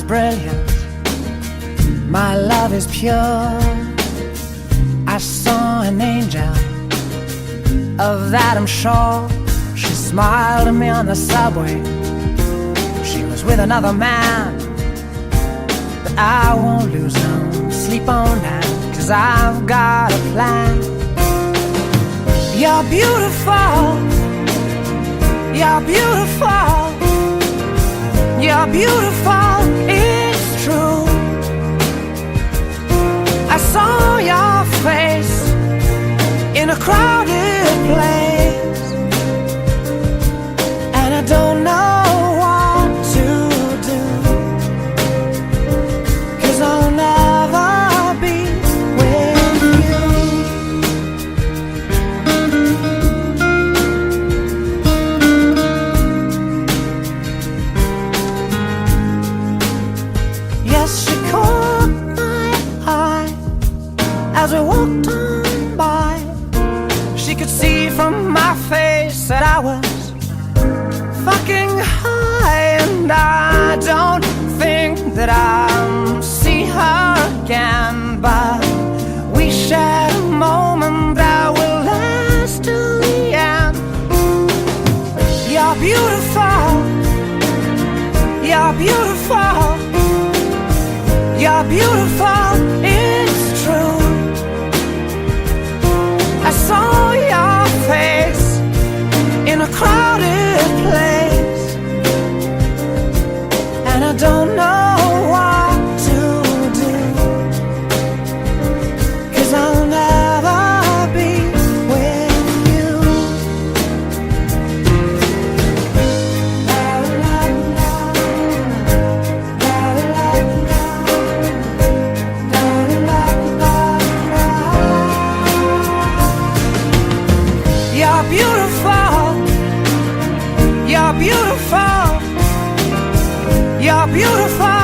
brilliant, my love is pure. I saw an angel, of that I'm sure. She smiled at me on the subway. She was with another man, but I won't lose no sleep on that, 'cause I've got a plan. You're beautiful, you're beautiful, you're beautiful, it's true. I saw your face in a crowded place, and I don't know what to do, 'cause I'll never be with you. Yes, she caught my eye as we walked on by. She could see from my face that I was fucking high, and I don't think that I'll see her again, but we shared a moment that will last till the end. You're beautiful, you're beautiful, you're beautiful, it's true. I saw your face in a crowded place, and I don't know what to do, 'cause I'll never be with you. You're beautiful, you're beautiful, you're beautiful.